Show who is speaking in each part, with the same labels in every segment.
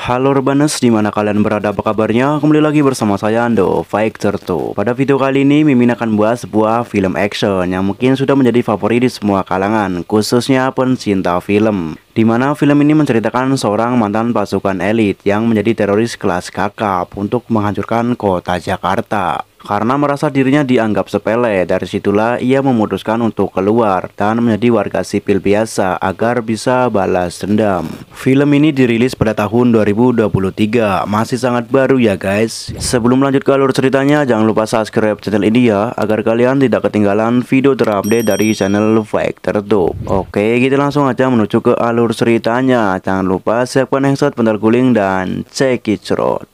Speaker 1: Halo Urbaners, dimana kalian berada, apa kabarnya? Kembali lagi bersama saya Ando Fighter 2. Pada video kali ini Mimin akan buat sebuah film action yang mungkin sudah menjadi favorit di semua kalangan, khususnya pencinta film. Dimana film ini menceritakan seorang mantan pasukan elit yang menjadi teroris kelas kakap untuk menghancurkan kota Jakarta. Karena merasa dirinya dianggap sepele, dari situlah ia memutuskan untuk keluar dan menjadi warga sipil biasa agar bisa balas dendam. Film ini dirilis pada tahun 2023, masih sangat baru ya guys. Sebelum lanjut ke alur ceritanya, jangan lupa subscribe channel ini ya, agar kalian tidak ketinggalan video terupdate dari channel Fighter 2. Oke, kita langsung aja menuju ke alur ceritanya. Jangan lupa siapkan headset, bentar guling, dan check it out.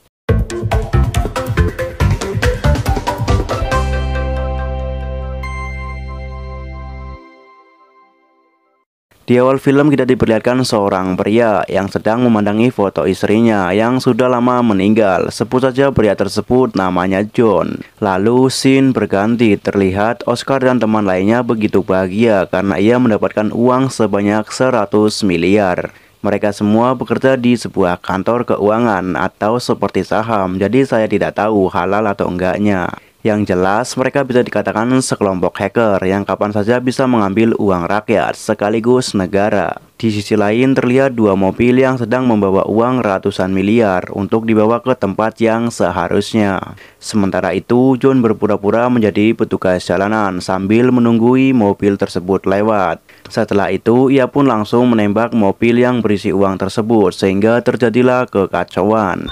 Speaker 1: Di awal film kita diperlihatkan seorang pria yang sedang memandangi foto istrinya yang sudah lama meninggal. Sebut saja pria tersebut namanya John. Lalu scene berganti, terlihat Oscar dan teman lainnya begitu bahagia karena ia mendapatkan uang sebanyak 100 miliar. Mereka semua bekerja di sebuah kantor keuangan atau seperti saham, jadi saya tidak tahu halal atau enggaknya. Yang jelas mereka bisa dikatakan sekelompok hacker yang kapan saja bisa mengambil uang rakyat sekaligus negara. Di sisi lain terlihat dua mobil yang sedang membawa uang ratusan miliar untuk dibawa ke tempat yang seharusnya. Sementara itu John berpura-pura menjadi petugas jalanan sambil menunggui mobil tersebut lewat. Setelah itu ia pun langsung menembak mobil yang berisi uang tersebut sehingga terjadilah kekacauan.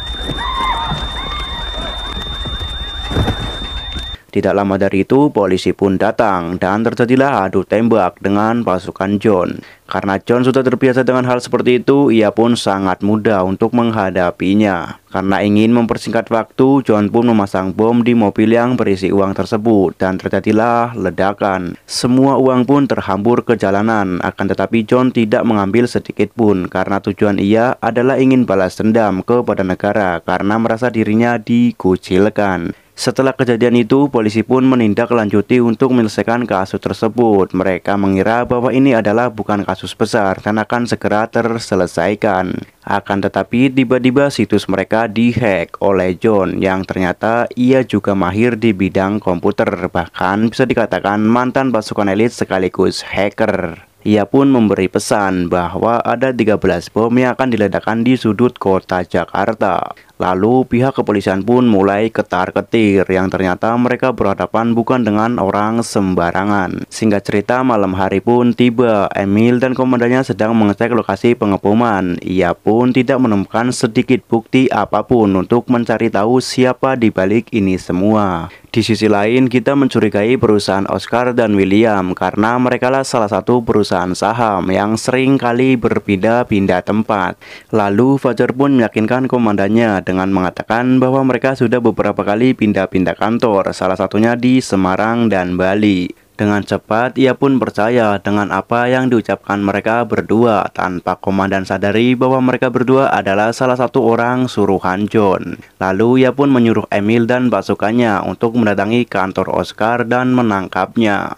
Speaker 1: Tidak lama dari itu, polisi pun datang dan terjadilah adu tembak dengan pasukan John. Karena John sudah terbiasa dengan hal seperti itu, ia pun sangat mudah untuk menghadapinya. Karena ingin mempersingkat waktu, John pun memasang bom di mobil yang berisi uang tersebut dan terjadilah ledakan. Semua uang pun terhambur ke jalanan, akan tetapi John tidak mengambil sedikit pun karena tujuan ia adalah ingin balas dendam kepada negara karena merasa dirinya dikucilkan. Setelah kejadian itu, polisi pun menindaklanjuti untuk menyelesaikan kasus tersebut. Mereka mengira bahwa ini adalah bukan kasus besar dan akan segera terselesaikan. Akan tetapi tiba-tiba situs mereka dihack oleh John yang ternyata ia juga mahir di bidang komputer. Bahkan bisa dikatakan mantan pasukan elit sekaligus hacker. Ia pun memberi pesan bahwa ada 13 bom yang akan diledakkan di sudut kota Jakarta. Lalu pihak kepolisian pun mulai ketar-ketir yang ternyata mereka berhadapan bukan dengan orang sembarangan. Singkat cerita, malam hari pun tiba. Emil dan komandannya sedang mengecek lokasi pengeboman. Ia pun tidak menemukan sedikit bukti apapun untuk mencari tahu siapa di balik ini semua. Di sisi lain kita mencurigai perusahaan Oscar dan William karena merekalah salah satu perusahaan saham yang sering kali berpindah-pindah tempat. Lalu Fajar pun meyakinkan komandannya dengan mengatakan bahwa mereka sudah beberapa kali pindah-pindah kantor, salah satunya di Semarang dan Bali. Dengan cepat ia pun percaya dengan apa yang diucapkan mereka berdua tanpa komandan sadari bahwa mereka berdua adalah salah satu orang suruhan John. Lalu ia pun menyuruh Emil dan pasukannya untuk mendatangi kantor Oscar dan menangkapnya.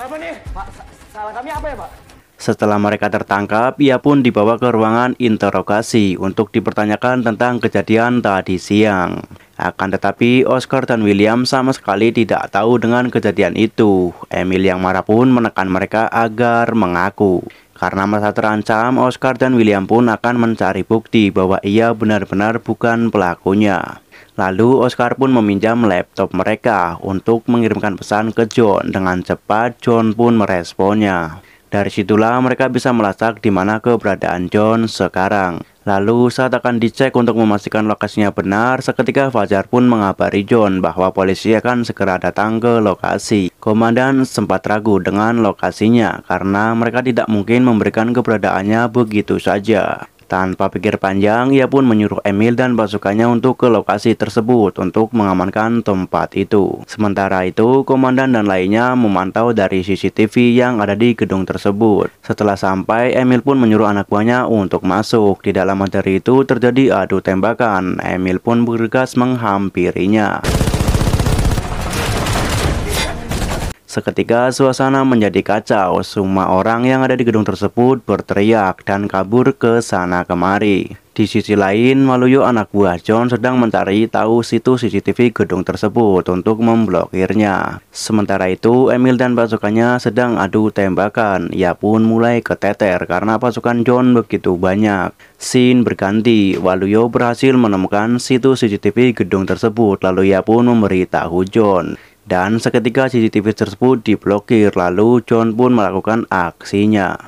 Speaker 2: Apa nih? Pak, salah kami apa ya, Pak?
Speaker 1: Setelah mereka tertangkap, ia pun dibawa ke ruangan interogasi untuk dipertanyakan tentang kejadian tadi siang. Akan tetapi Oscar dan William sama sekali tidak tahu dengan kejadian itu. Emil yang marah pun menekan mereka agar mengaku. Karena merasa terancam, Oscar dan William pun akan mencari bukti bahwa ia benar-benar bukan pelakunya. Lalu Oscar pun meminjam laptop mereka untuk mengirimkan pesan ke John. Dengan cepat John pun meresponnya. Dari situlah mereka bisa melacak di mana keberadaan John sekarang. Lalu saat akan dicek untuk memastikan lokasinya benar, seketika Fajar pun mengabari John bahwa polisi akan segera datang ke lokasi. Komandan sempat ragu dengan lokasinya karena mereka tidak mungkin memberikan keberadaannya begitu saja. Tanpa pikir panjang, ia pun menyuruh Emil dan pasukannya untuk ke lokasi tersebut untuk mengamankan tempat itu. Sementara itu, komandan dan lainnya memantau dari CCTV yang ada di gedung tersebut. Setelah sampai, Emil pun menyuruh anak buahnya untuk masuk. Tidak lama dari itu terjadi adu tembakan. Emil pun bergegas menghampirinya. Seketika suasana menjadi kacau, semua orang yang ada di gedung tersebut berteriak dan kabur ke sana kemari. Di sisi lain, Waluyo anak buah John sedang mencari tahu situs CCTV gedung tersebut untuk memblokirnya. Sementara itu, Emil dan pasukannya sedang adu tembakan. Ia pun mulai keteter karena pasukan John begitu banyak. Scene berganti, Waluyo berhasil menemukan situs CCTV gedung tersebut, lalu ia pun memberitahu John. Dan seketika CCTV tersebut diblokir, lalu John pun melakukan aksinya.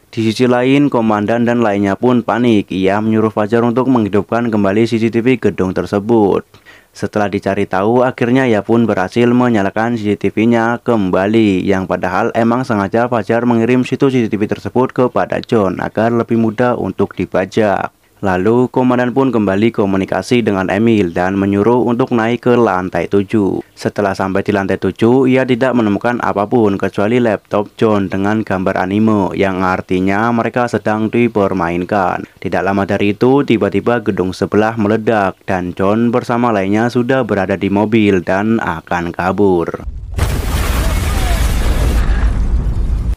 Speaker 1: Di sisi lain, komandan dan lainnya pun panik. Ia menyuruh Fajar untuk menghidupkan kembali CCTV gedung tersebut. Setelah dicari tahu, akhirnya ia pun berhasil menyalakan CCTV-nya kembali. Yang padahal emang sengaja Fajar mengirim situs CCTV tersebut kepada John agar lebih mudah untuk dibajak. Lalu komandan pun kembali komunikasi dengan Emil dan menyuruh untuk naik ke lantai 7. Setelah sampai di lantai 7, ia tidak menemukan apapun kecuali laptop John dengan gambar anime yang artinya mereka sedang dipermainkan. Tidak lama dari itu, tiba-tiba gedung sebelah meledak dan John bersama lainnya sudah berada di mobil dan akan kabur.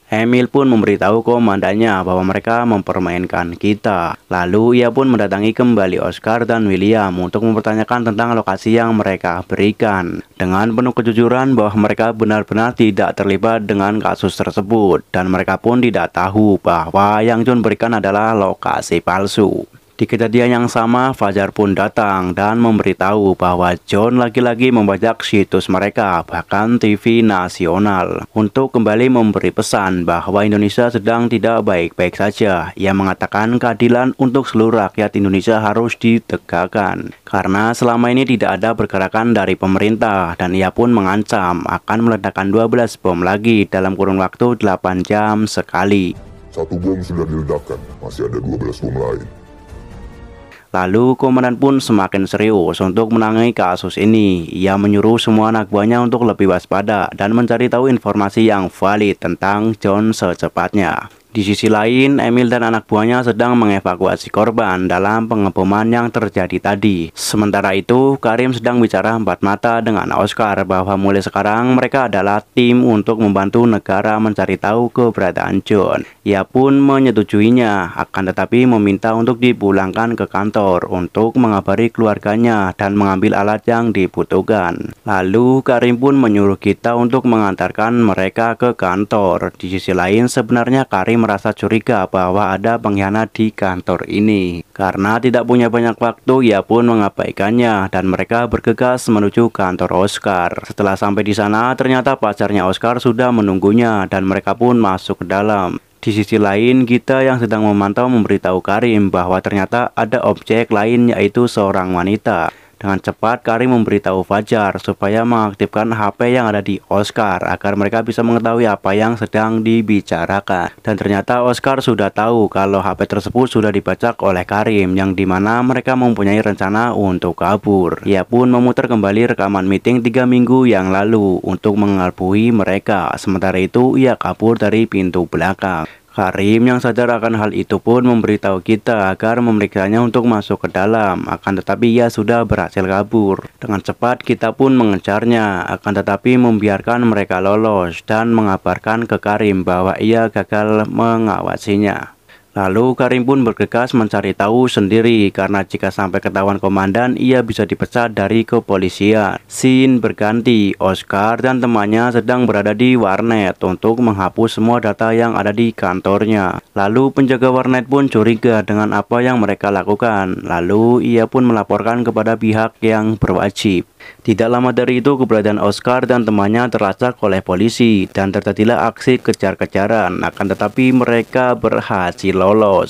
Speaker 1: Emil pun memberitahu komandannya bahwa mereka mempermainkan kita. Lalu ia pun mendatangi kembali Oscar dan William untuk mempertanyakan tentang lokasi yang mereka berikan. Dengan penuh kejujuran bahwa mereka benar-benar tidak terlibat dengan kasus tersebut. Dan mereka pun tidak tahu bahwa yang John berikan adalah lokasi palsu. Di kejadian yang sama, Fajar pun datang dan memberitahu bahwa John lagi-lagi membajak situs mereka, bahkan TV nasional, untuk kembali memberi pesan bahwa Indonesia sedang tidak baik-baik saja. Ia mengatakan keadilan untuk seluruh rakyat Indonesia harus ditegakkan, karena selama ini tidak ada pergerakan dari pemerintah, dan ia pun mengancam akan meledakkan 12 bom lagi dalam kurun waktu 8 jam sekali.
Speaker 3: 1 bom sudah diledakkan, masih ada 12 bom lain.
Speaker 1: Lalu komandan pun semakin serius untuk menangani kasus ini. Ia menyuruh semua anak buahnya untuk lebih waspada dan mencari tahu informasi yang valid tentang John secepatnya. Di sisi lain, Emil dan anak buahnya sedang mengevakuasi korban dalam pengeboman yang terjadi tadi. Sementara itu, Karim sedang bicara empat mata dengan Oscar bahwa mulai sekarang mereka adalah tim untuk membantu negara mencari tahu keberadaan John. Ia pun menyetujuinya, akan tetapi meminta untuk dipulangkan ke kantor untuk mengabari keluarganya dan mengambil alat yang dibutuhkan. Lalu, Karim pun menyuruh kita untuk mengantarkan mereka ke kantor. Di sisi lain, sebenarnya Karim merasa curiga bahwa ada pengkhianat di kantor ini. Karena tidak punya banyak waktu, ia pun mengabaikannya dan mereka bergegas menuju kantor Oscar. Setelah sampai di sana, ternyata pacarnya Oscar sudah menunggunya dan mereka pun masuk ke dalam. Di sisi lain, kita yang sedang memantau memberitahu Karim bahwa ternyata ada objek lain, yaitu seorang wanita. Dengan cepat, Karim memberitahu Fajar supaya mengaktifkan HP yang ada di Oscar agar mereka bisa mengetahui apa yang sedang dibicarakan. Dan ternyata Oscar sudah tahu kalau HP tersebut sudah dibajak oleh Karim, yang dimana mereka mempunyai rencana untuk kabur. Ia pun memutar kembali rekaman meeting 3 minggu yang lalu untuk mengelabui mereka. Sementara itu, ia kabur dari pintu belakang. Karim yang sadar akan hal itu pun memberitahu kita agar memeriksanya untuk masuk ke dalam. Akan tetapi ia sudah berhasil kabur. Dengan cepat kita pun mengejarnya, akan tetapi membiarkan mereka lolos dan mengabarkan ke Karim bahwa ia gagal mengawasinya. Lalu Karim pun bergegas mencari tahu sendiri, karena jika sampai ketahuan komandan, ia bisa dipecat dari kepolisian. Scene berganti, Oscar dan temannya sedang berada di warnet untuk menghapus semua data yang ada di kantornya. Lalu penjaga warnet pun curiga dengan apa yang mereka lakukan. Lalu ia pun melaporkan kepada pihak yang berwajib. Tidak lama dari itu, keberadaan Oscar dan temannya terlacak oleh polisi dan terjadilah aksi kejar-kejaran. Akan tetapi mereka berhasil lolos.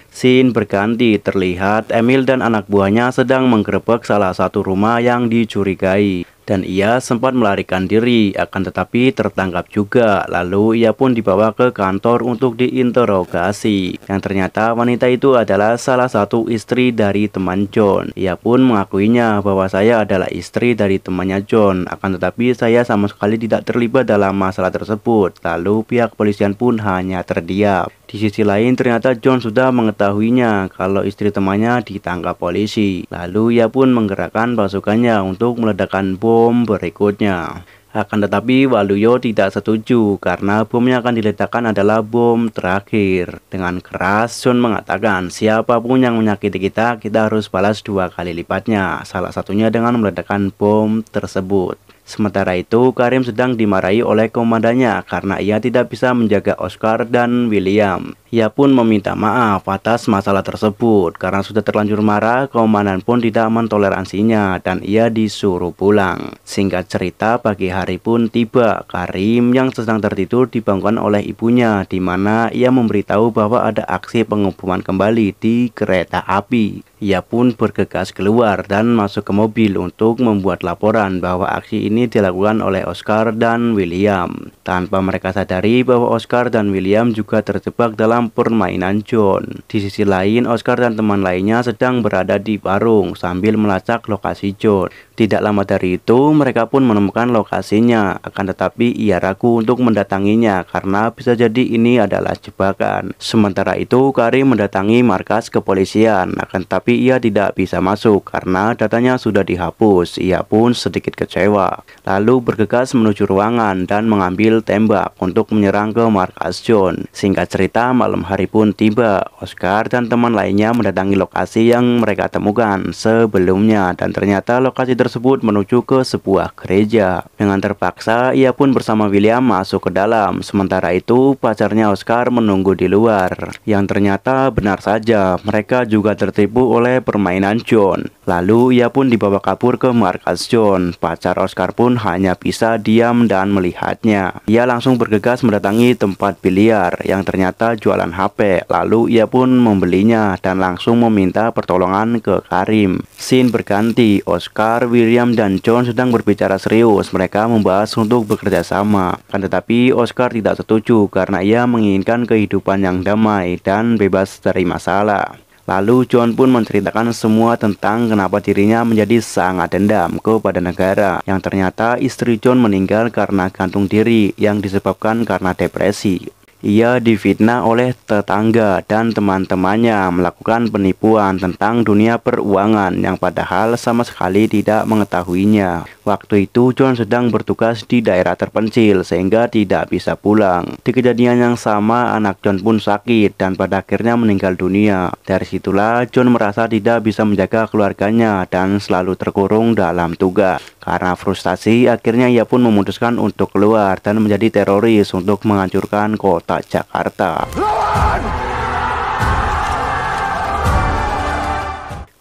Speaker 1: Scene berganti, terlihat Emil dan anak buahnya sedang menggerebek salah satu rumah yang dicurigai. dan ia sempat melarikan diri, akan tetapi tertangkap juga. Lalu ia pun dibawa ke kantor untuk diinterogasi. Yang ternyata wanita itu adalah salah satu istri dari teman John. Ia pun mengakuinya bahwa saya adalah istri dari temannya John, akan tetapi saya sama sekali tidak terlibat dalam masalah tersebut. Lalu pihak kepolisian pun hanya terdiam. Di sisi lain ternyata John sudah mengetahuinya kalau istri temannya ditangkap polisi. Lalu ia pun menggerakkan pasukannya untuk meledakkan bom berikutnya. Akan tetapi Waluyo tidak setuju karena bom yang akan diledakkan adalah bom terakhir. Dengan keras John mengatakan siapapun yang menyakiti kita harus balas 2 kali lipatnya. Salah satunya dengan meledakkan bom tersebut. Sementara itu, Karim sedang dimarahi oleh komandannya karena ia tidak bisa menjaga Oscar dan William. Ia pun meminta maaf atas masalah tersebut. Karena sudah terlanjur marah, komandan pun tidak mentoleransinya dan ia disuruh pulang. Singkat cerita, pagi hari pun tiba. Karim yang sedang tertidur dibangunkan oleh ibunya, di mana ia memberitahu bahwa ada aksi pengeboman kembali di kereta api. Ia pun bergegas keluar dan masuk ke mobil untuk membuat laporan bahwa aksi ini dilakukan oleh Oscar dan William. Tanpa mereka sadari bahwa Oscar dan William juga terjebak dalam permainan John. Di sisi lain, Oscar dan teman lainnya sedang berada di warung sambil melacak lokasi John. Tidak lama dari itu, mereka pun menemukan lokasinya. Akan tetapi ia ragu untuk mendatanginya karena bisa jadi ini adalah jebakan. Sementara itu, Karim mendatangi markas kepolisian. Akan tetapi ia tidak bisa masuk karena datanya sudah dihapus. Ia pun sedikit kecewa. Lalu bergegas menuju ruangan dan mengambil tembak untuk menyerang ke markas John. Singkat cerita, malam hari pun tiba. Oscar dan teman lainnya mendatangi lokasi yang mereka temukan sebelumnya dan ternyata lokasi tersebut menuju ke sebuah gereja. Dengan terpaksa, ia pun bersama William masuk ke dalam. Sementara itu, pacarnya Oscar menunggu di luar. Yang ternyata benar saja, mereka juga tertipu oleh permainan John. Lalu ia pun dibawa kabur ke markas John. Pacar Oscar pun hanya bisa diam dan melihatnya. Ia langsung bergegas mendatangi tempat biliar yang ternyata jualan HP. Lalu ia pun membelinya dan langsung meminta pertolongan ke Karim. Scene berganti, Oscar, William, dan John sedang berbicara serius. Mereka membahas untuk bekerja sama. Akan tetapi Oscar tidak setuju karena ia menginginkan kehidupan yang damai dan bebas dari masalah. Lalu John pun menceritakan semua tentang kenapa dirinya menjadi sangat dendam kepada negara. Yang ternyata istri John meninggal karena gantung diri yang disebabkan karena depresi. Ia difitnah oleh tetangga dan teman-temannya melakukan penipuan tentang dunia peruangan yang padahal sama sekali tidak mengetahuinya. Waktu itu John sedang bertugas di daerah terpencil sehingga tidak bisa pulang. Di kejadian yang sama anak John pun sakit dan pada akhirnya meninggal dunia. Dari situlah John merasa tidak bisa menjaga keluarganya dan selalu terkurung dalam tugas. Karena frustasi akhirnya ia pun memutuskan untuk keluar dan menjadi teroris untuk menghancurkan kota Jakarta.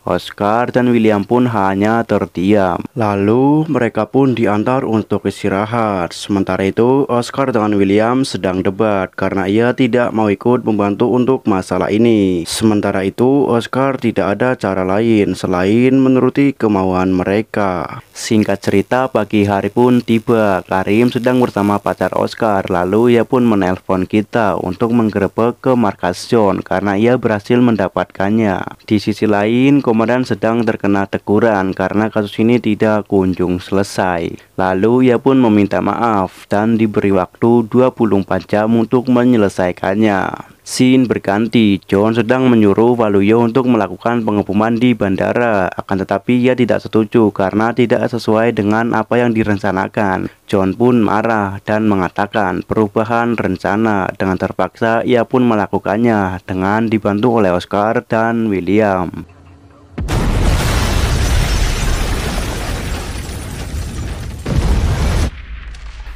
Speaker 1: Oscar dan William pun hanya terdiam. Lalu mereka pun diantar untuk istirahat. Sementara itu Oscar dengan William sedang debat karena ia tidak mau ikut membantu untuk masalah ini. Sementara itu Oscar tidak ada cara lain selain menuruti kemauan mereka. Singkat cerita, pagi hari pun tiba. Karim sedang bersama pacar Oscar. Lalu ia pun menelpon kita untuk menggerebek ke markas John karena ia berhasil mendapatkannya. Di sisi lain, komandan sedang terkena teguran karena kasus ini tidak kunjung selesai. Lalu ia pun meminta maaf dan diberi waktu 24 jam untuk menyelesaikannya. Scene berganti, John sedang menyuruh Waluyo untuk melakukan pengeboman di bandara. Akan tetapi ia tidak setuju karena tidak sesuai dengan apa yang direncanakan. John pun marah dan mengatakan perubahan rencana. Dengan terpaksa ia pun melakukannya dengan dibantu oleh Oscar dan William.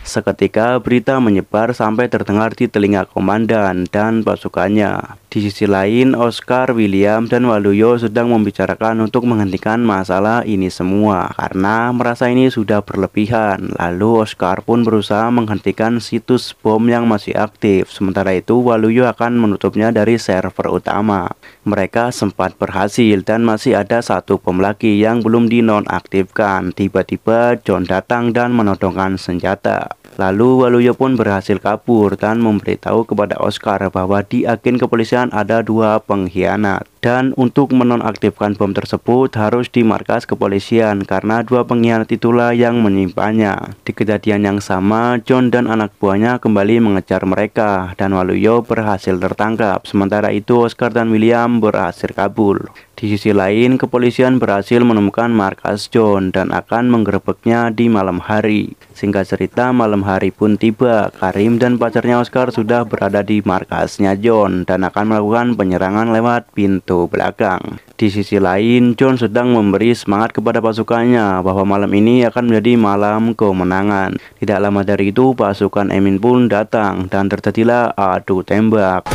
Speaker 1: Seketika berita menyebar sampai terdengar di telinga komandan dan pasukannya Di sisi lain, Oscar, William, dan Waluyo sedang membicarakan untuk menghentikan masalah ini semua karena merasa ini sudah berlebihan. Lalu Oscar pun berusaha menghentikan situs bom yang masih aktif. Sementara itu Waluyo akan menutupnya dari server utama. Mereka sempat berhasil dan masih ada satu bom lagi yang belum dinonaktifkan. Tiba-tiba John datang dan menodongkan senjata. Lalu Waluyo pun berhasil kabur dan memberitahu kepada Oscar bahwa di agen kepolisian ada 2 pengkhianat. Dan untuk menonaktifkan bom tersebut harus di markas kepolisian karena 2 pengkhianat itulah yang menyimpannya. Di kejadian yang sama, John dan anak buahnya kembali mengejar mereka dan Waluyo berhasil tertangkap. Sementara itu Oscar dan William berhasil kabur. Di sisi lain, kepolisian berhasil menemukan markas John dan akan menggerebeknya di malam hari. Singkat cerita, malam hari pun tiba. Karim dan pacarnya Oscar sudah berada di markasnya John dan akan melakukan penyerangan lewat pintu belakang. Di sisi lain, John sedang memberi semangat kepada pasukannya bahwa malam ini akan menjadi malam kemenangan. Tidak lama dari itu, pasukan Emin pun datang dan terjadilah adu tembak.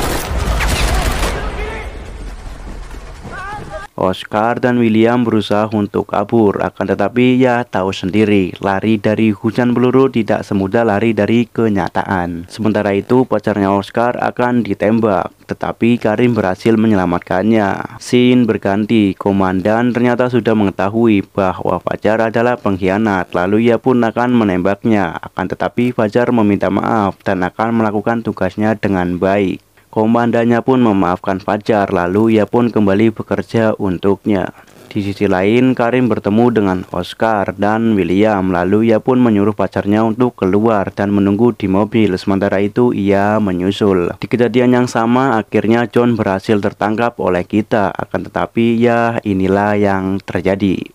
Speaker 1: Oscar dan William berusaha untuk kabur, akan tetapi ya tahu sendiri, lari dari hujan peluru tidak semudah lari dari kenyataan. Sementara itu pacarnya Oscar akan ditembak, tetapi Karim berhasil menyelamatkannya. Scene berganti, komandan ternyata sudah mengetahui bahwa Fajar adalah pengkhianat, lalu ia pun akan menembaknya. Akan tetapi Fajar meminta maaf dan akan melakukan tugasnya dengan baik. Komandannya pun memaafkan Fajar, lalu ia pun kembali bekerja untuknya. Di sisi lain, Karim bertemu dengan Oscar dan William, lalu ia pun menyuruh pacarnya untuk keluar dan menunggu di mobil, sementara itu ia menyusul. Di kejadian yang sama, akhirnya John berhasil tertangkap oleh kita, akan tetapi ya inilah yang terjadi.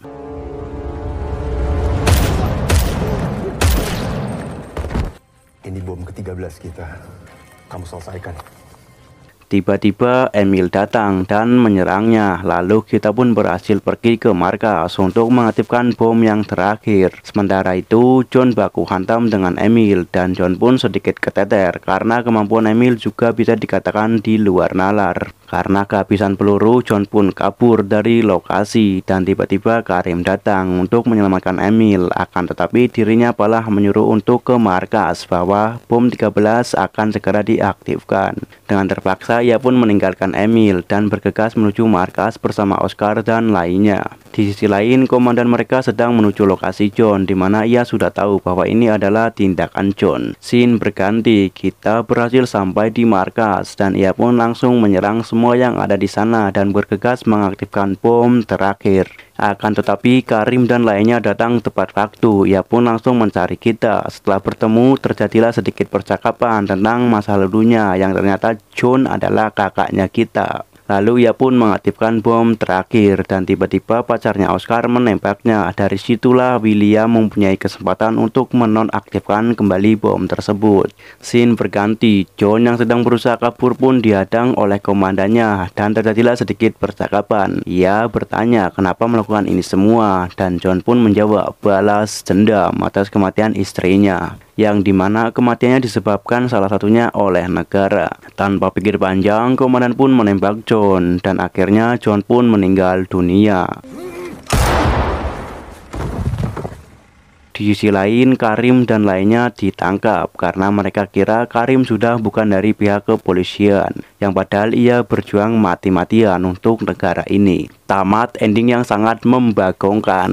Speaker 4: Ini bom ke-13 kita. Kamu selesaikan.
Speaker 1: Tiba-tiba Emil datang dan menyerangnya, lalu kita pun berhasil pergi ke markas untuk mengaktifkan bom yang terakhir. Sementara itu John baku hantam dengan Emil dan John pun sedikit keteter karena kemampuan Emil juga bisa dikatakan di luar nalar. Karena kehabisan peluru, John pun kabur dari lokasi dan tiba-tiba Karim datang untuk menyelamatkan Emil. Akan tetapi dirinya malah menyuruh untuk ke markas bahwa bom 13 akan segera diaktifkan. Dengan terpaksa ia pun meninggalkan Emil dan bergegas menuju markas bersama Oscar dan lainnya. Di sisi lain, komandan mereka sedang menuju lokasi John, di mana ia sudah tahu bahwa ini adalah tindakan John. Scene berganti, kita berhasil sampai di markas dan ia pun langsung menyerang semua yang ada di sana dan bergegas mengaktifkan bom terakhir. Akan tetapi Karim dan lainnya datang tepat waktu. Ia pun langsung mencari kita. Setelah bertemu, terjadilah sedikit percakapan tentang masa lalunya yang ternyata John adalah kakaknya kita. Lalu ia pun mengaktifkan bom terakhir dan tiba-tiba pacarnya Oscar menembaknya. Dari situlah William mempunyai kesempatan untuk menonaktifkan kembali bom tersebut. Scene berganti, John yang sedang berusaha kabur pun dihadang oleh komandannya dan terjadilah sedikit percakapan. Ia bertanya kenapa melakukan ini semua dan John pun menjawab balas dendam atas kematian istrinya, yang dimana kematiannya disebabkan salah satunya oleh negara. Tanpa pikir panjang, komandan pun menembak John dan akhirnya John pun meninggal dunia. Di sisi lain, Karim dan lainnya ditangkap karena mereka kira Karim sudah bukan dari pihak kepolisian, yang padahal ia berjuang mati-matian untuk negara ini. Tamat ending yang sangat membagongkan.